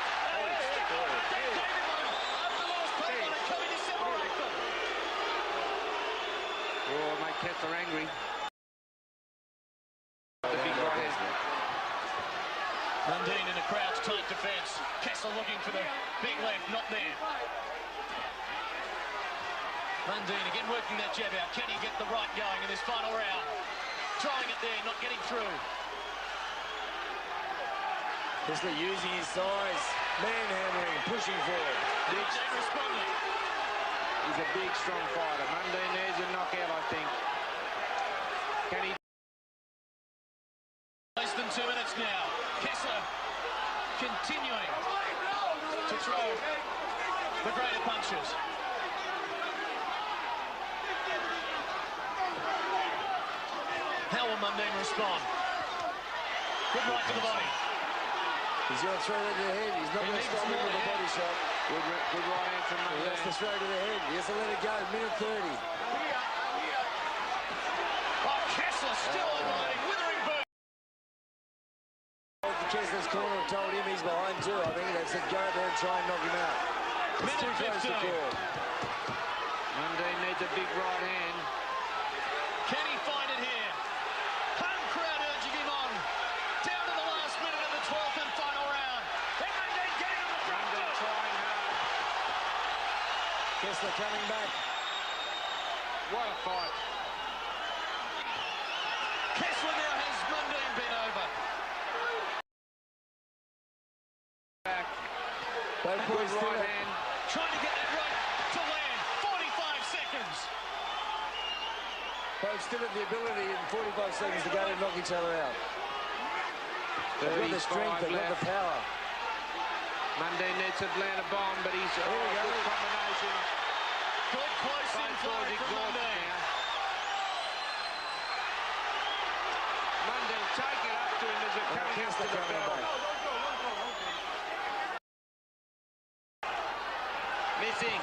Oh, make Kessler angry. The big right hand. Mundine in a crouch tight defence. Kessler looking for the big left, not there. Mundine again working that jab out. Can he get the right going in this final round? Trying it there, not getting through. Kessler using his size, manhandling, pushing forward. Mundine responding. He's a big, strong fighter. Mundine, there's a knockout, I think. Can he? Less than 2 minutes now. Kessler continuing to throw the greater punches. How will Mundine respond? Good right to the body. He's going to throw that to the head. He's not going to stop him with a body shot. Good right hand from He has to throw to the head. He has to let it go. Minute 30. Oh, Kessler still unloading. Withering boot. The Kessler's corner told him he's behind too. I think they said go out there and try and knock him out. It's too close to call. Mundine needs a big right hand. Can he find it here? Home crowd urging him on. Down to the last minute of the 12th and final round. And Mundine getting on the front foot. Trying hard. Kessler coming back. What a fight. Kessler now has Mundine been over. Back. Both boys Good still right have- hand. Trying to get that right to land. 45 seconds. Both still have the ability in 45 seconds to go and knock each other out. They've got the strength, they've got the power. Mundine needs to land a bomb, but he's a good combination. Good close in Both play boys from exhausted Mundine. now. Mundine take it up to him as they're coming up to Kessler the coming bell. back. Missing.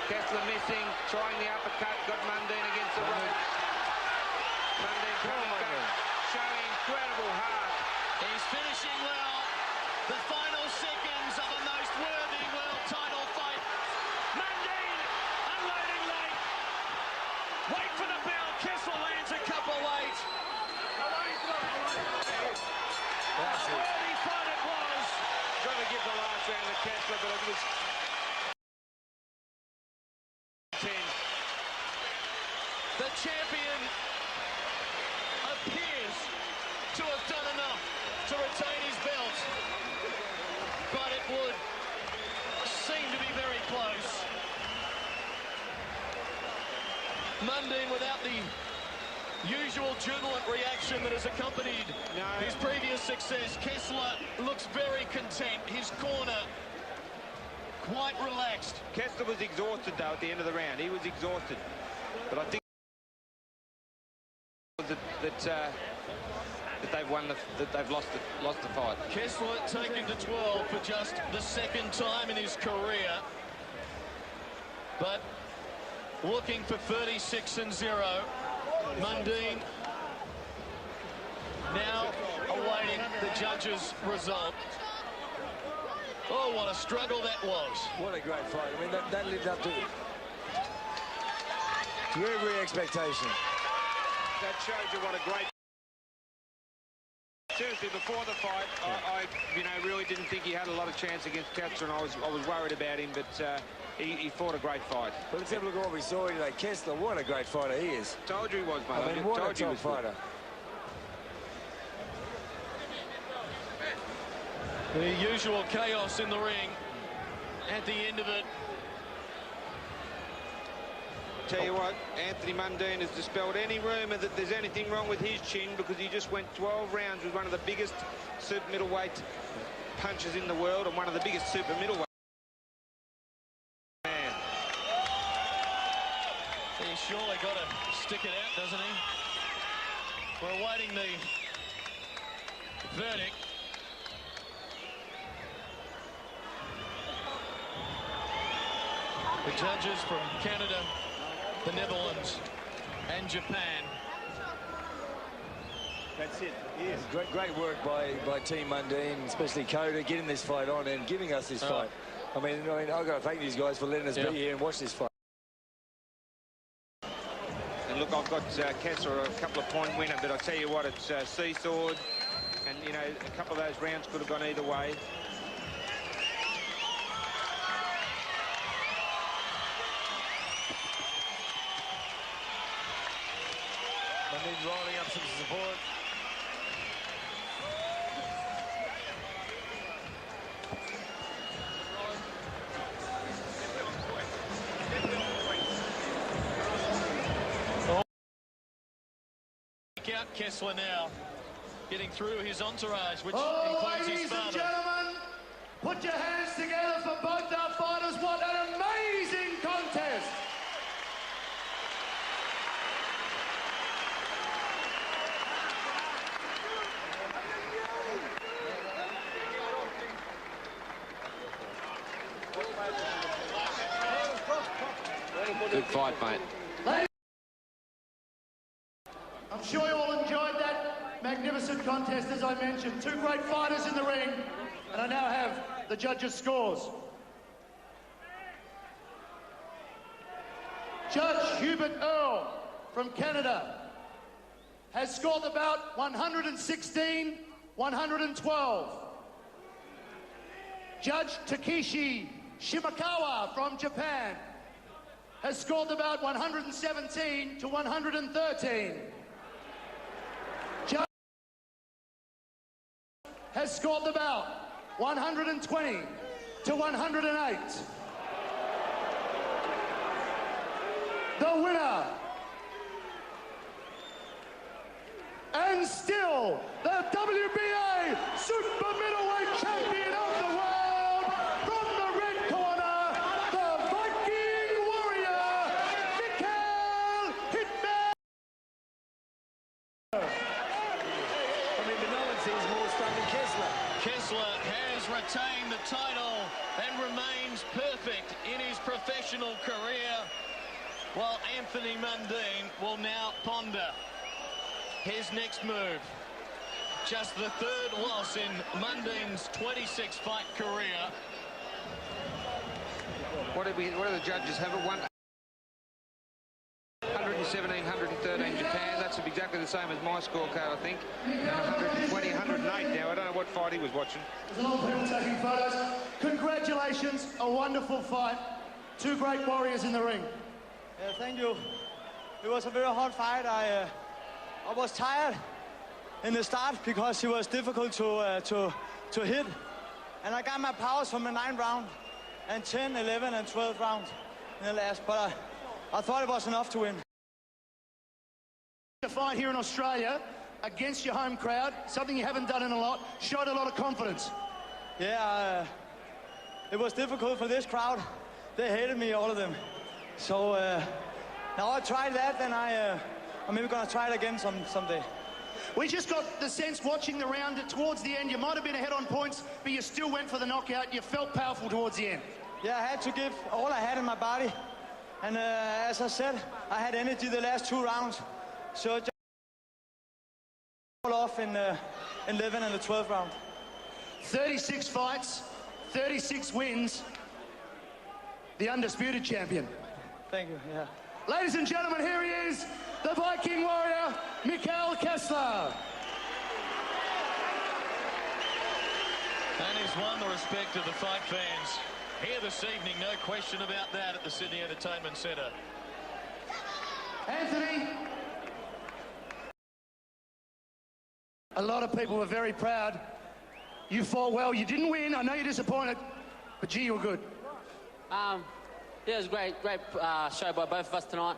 Kessler missing, trying the uppercut, got Mundine against the ropes. Mundine coming back, showing incredible heart. He's finishing well. The final seconds of a most worthy world title fight. Mundine unloading late. Wait for the bell. Kessler lands a couple late. That's A it. worthy fight it was. Got to give the last round to Kessler, but it was 10. The champion appears to have done enough to retain his belt, but it would seem to be very close. Mundine, without the usual jubilant reaction that has accompanied his previous success. Kessler looks very content. His corner quite relaxed. Kessler was exhausted, though, at the end of the round. He was exhausted. But I think that they've won, that they've lost the fight. Kessler taken to 12 for just the second time in his career, but looking for 36-0. Mundine now awaiting the judges' result. Oh, what a struggle that was. What a great fight. I mean, that lived up to every expectation. That shows you what a great... Seriously, before the fight, I really didn't think he had a lot of chance against Kessler, and I was worried about him, but he fought a great fight. But let's have a look at what we saw today. Kessler, what a great fighter he is. Told you he was, mate. I mean, what a told you he top was good. fighter. The usual chaos in the ring at the end of it. Tell you what, Anthony Mundine has dispelled any rumour that there's anything wrong with his chin, because he just went 12 rounds with one of the biggest super middleweight punchers in the world and one of the biggest super middleweight. Man. He's surely got to stick it out, doesn't he? We're awaiting the verdict. The judges from Canada, the Netherlands and Japan. That's it. Yes. Great work by Team Mundine, especially Coda, getting this fight on and giving us this fight. I mean, I've got to thank these guys for letting us be here and watch this fight. And look, I've got Kessler a couple of point winner, but I tell you what, it's seesawed, and a couple of those rounds could have gone either way. Mundine rolling up some support. Out Kessler now, getting through his entourage, which Oh, includes his ladies and father. gentlemen, put your hands together for both our fighters. What an amazing contest! Good fight, mate. I'm sure you all enjoyed that magnificent contest, as I mentioned. Two great fighters in the ring, and I now have the judges' scores. Judge Hubert Earl from Canada has scored the bout 116-112. Judge Takeshi Shimakawa from Japan has scored the bout 117-113. Judge has scored the bout 120-108. The winner, and still the WBA Super Middleweight Champion of the world, from the red corner, the Viking Warrior, Mikhail Hitman. I mean, but no one sees more stuff than Kessler. Kessler has retained the title and remains perfect in his professional career, while Anthony Mundine will now ponder his next move. Just the third loss in Mundine's 26-fight career. What did the judges have? 117, 113 Japan. That's exactly the same as my scorecard, I think. And 120, 108 now. I don't know what fight he was watching. There's a lot of people taking photos. Congratulations, a wonderful fight. Two great warriors in the ring. Yeah, thank you. It was a very hard fight. I was tired in the start because it was difficult to hit. And I got my powers from the 9th round and 10, 11, and 12th round in the last. But I thought it was enough to win. The fight here in Australia against your home crowd, something you haven't done in a lot, showed a lot of confidence. Yeah, it was difficult for this crowd. They hated me, all of them. So now I tried that, and I'm maybe going to try it again someday. We just got the sense watching the round that towards the end you might have been ahead on points, but you still went for the knockout. You felt powerful towards the end. Yeah, I had to give all I had in my body. And as I said, I had energy the last 2 rounds. So just off in 11 and the 12th round. 36 fights, 36 wins. The undisputed champion. Thank you, yeah. Ladies and gentlemen, here he is, the Viking Warrior, Mikhail Kessler. And he's won the respect of the fight fans here this evening, no question about that, at the Sydney Entertainment Centre. Anthony, a lot of people were very proud. You fought well. You didn't win. I know you're disappointed, but gee, you were good. Yeah, it was a great show by both of us tonight.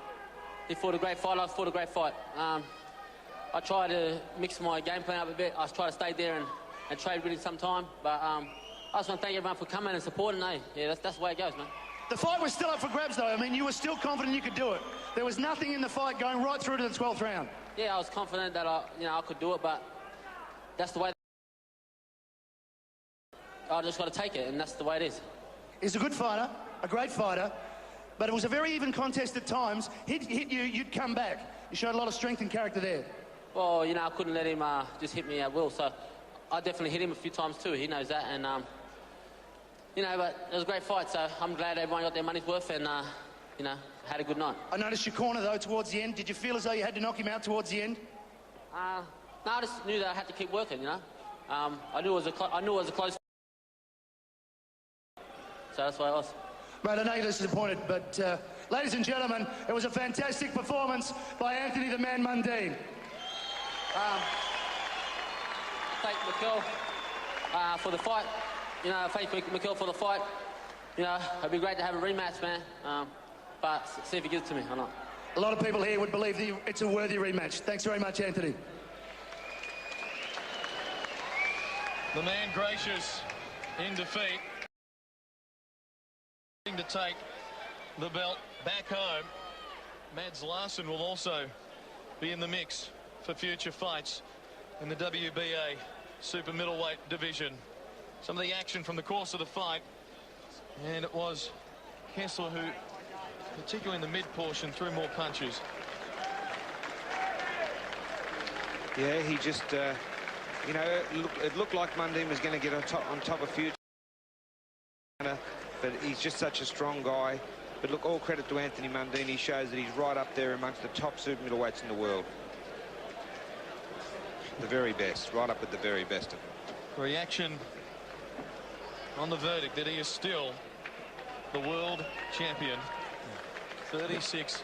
He fought a great fight, I fought a great fight. I tried to mix my game plan up a bit. I tried to stay there and trade with him some time, but I just want to thank everyone for coming and supporting, eh? Yeah, that's the way it goes, man. The fight was still up for grabs, though. I mean, you were still confident you could do it. There was nothing in the fight going right through to the 12th round. Yeah, I was confident that I could do it, but that's the way. I just got to take it, and that's the way it is. He's a good fighter, a great fighter, but it was a very even contest at times. He'd hit you, you'd come back. You showed a lot of strength and character there. Well, I couldn't let him just hit me at will, so I definitely hit him a few times too. He knows that, and but it was a great fight, so I'm glad everyone got their money's worth and had a good night. I noticed your corner though towards the end. Did you feel as though you had to knock him out towards the end? No, I just knew that I had to keep working. I knew it was a close. So that's why I was. Mate, I know you're disappointed, but ladies and gentlemen, it was a fantastic performance by Anthony the Man Mundine. Thank Mikhail for the fight. Thank Mikhail for the fight. It'd be great to have a rematch, man. But see if he gives it to me or not. A lot of people here would believe that it's a worthy rematch. Thanks very much, Anthony. The man gracious in defeat. To take the belt back home. Mads Larsen will also be in the mix for future fights in the WBA super middleweight division. Some of the action from the course of the fight, and it was Kessler who particularly in the mid-portion, threw more punches. Yeah, he just, you know, it looked like Mundine was going to get on top of Future, but he's just such a strong guy. But look, all credit to Anthony Mundine. He shows that he's right up there amongst the top super middleweights in the world. The very best, right up with the very best of them. Reaction on the verdict that he is still the world champion. 36.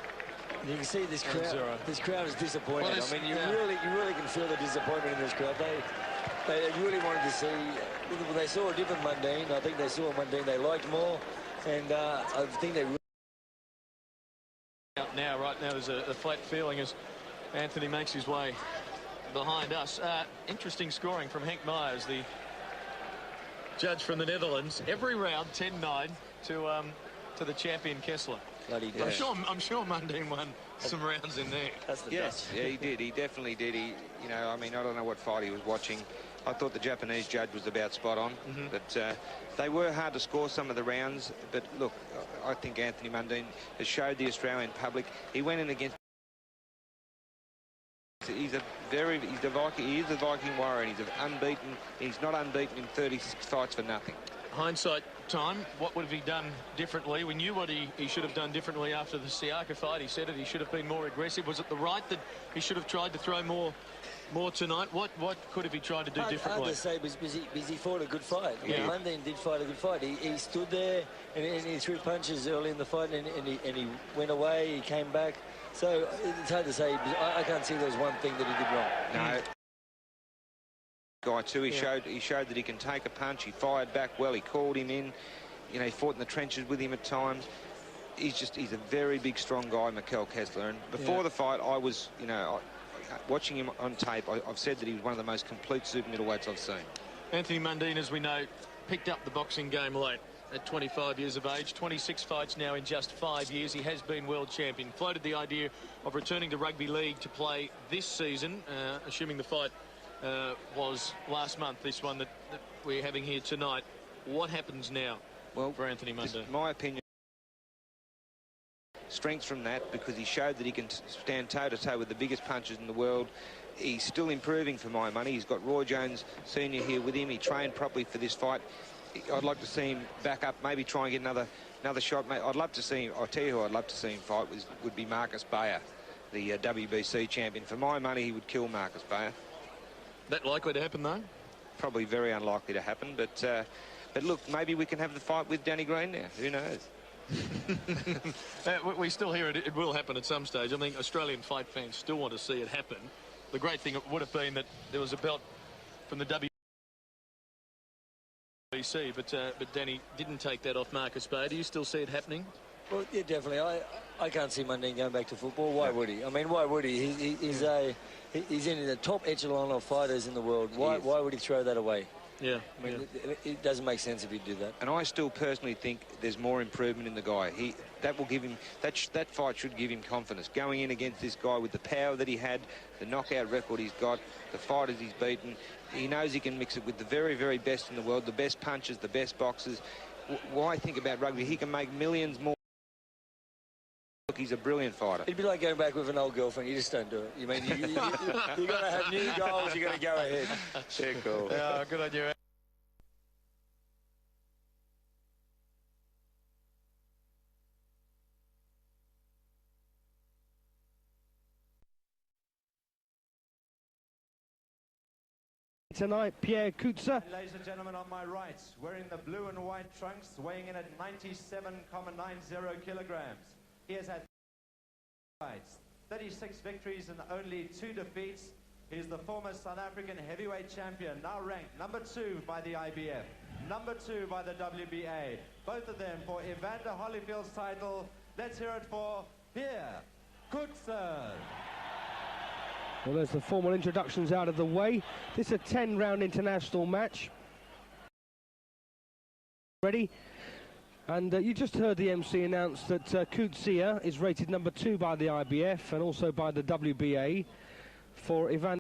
You can see this crowd. 0. This crowd is disappointed. Well, I mean, you really can feel the disappointment in this crowd. They really wanted to see. Well, they saw a different Mundine. I think they saw a Mundine they liked more, and I think they. Right now, there's a flat feeling as Anthony makes his way behind us. Interesting scoring from Henk Myers, the judge from the Netherlands. Every round 10-9 to the champion Kessler. Bloody I'm sure Mundine won some rounds in there. That's the Yes, yeah, he did. He definitely did. He, you know, I mean, I don't know what fight he was watching. I thought the Japanese judge was about spot on, but they were hard to score some of the rounds. But look, I think Anthony Mundine has showed the Australian public. He went in against. He is the Viking warrior, and he's unbeaten. He's not unbeaten in 36 fights for nothing. Hindsight time, what would have he done differently? We knew what he should have done differently after the Siaka fight. He said it, he should have been more aggressive. Was it the right that he should have tried to throw more tonight? What could have he tried to do differently? Hard to say, because he fought a good fight. Yeah. Mundine did fight a good fight. He stood there and he threw punches early in the fight, and he went away, he came back. So it's hard to say. I can't see there's one thing that he did wrong. No. Guy too, he showed that he can take a punch. He fired back well, he called him in, you know, he fought in the trenches with him at times. He's a very big, strong guy, Mikel Kessler, and before the fight I was, you know, watching him on tape, I've said that he was one of the most complete super middleweights I've seen. Anthony Mundine, as we know, picked up the boxing game late at 25 years of age. 26 fights now in just 5 years. He has been world champion. Floated the idea of returning to rugby league to play this season, assuming the fight was last month, this one that we're having here tonight. What happens now for Anthony Mundine? My opinion, strength from that, because he showed that he can stand toe-to-toe with the biggest punchers in the world. He's still improving for my money. He's got Roy Jones Sr. here with him. He trained properly for this fight. I'd like to see him back up, maybe try and get another shot. Mate, I'd love to see him. I'll tell you who I'd love to see him fight would be Marcus Bayer, the WBC champion. For my money, he would kill Marcus Bayer. That likely to happen, though? Probably very unlikely to happen, but look, maybe we can have the fight with Danny Green now. Who knows? We still hear it will happen at some stage. I think Australian fight fans still want to see it happen. The great thing would have been that there was a belt from the WBC, but Danny didn't take that off Marcus Bayer. Do you still see it happening? Well, yeah, definitely. I can't see Mundine going back to football. Why would he? I mean, why would he? He's in the top echelon of fighters in the world. Why would he throw that away? Yeah. I mean, it doesn't make sense if he'd do that. And I still personally think there's more improvement in the guy. That will give him that fight should give him confidence. Going in against this guy with the power that he had, the knockout record he's got, the fighters he's beaten, he knows he can mix it with the very, very best in the world, the best punchers, the best boxers. Why think about rugby? He can make millions more. Look, he's a brilliant fighter. It'd be like going back with an old girlfriend. You just don't do it. You mean you got to have new goals. You got to go ahead. Yeah, cool. Yeah, good on you. Tonight, Pierre Coutsa. Ladies and gentlemen, on my right, wearing the blue and white trunks, weighing in at 97.90 kilograms. He has had fights, 36 victories and only 2 defeats. He's the former South African heavyweight champion, now ranked number 2 by the IBF, number 2 by the WBA. Both of them for Evander Holyfield's title. Let's hear it for Pierre Coutsa. Well, there's the formal introductions out of the way. This is a 10-round international match. Ready? And you just heard the MC announce that Coutsa is rated number 2 by the IBF and also by the WBA for Evander.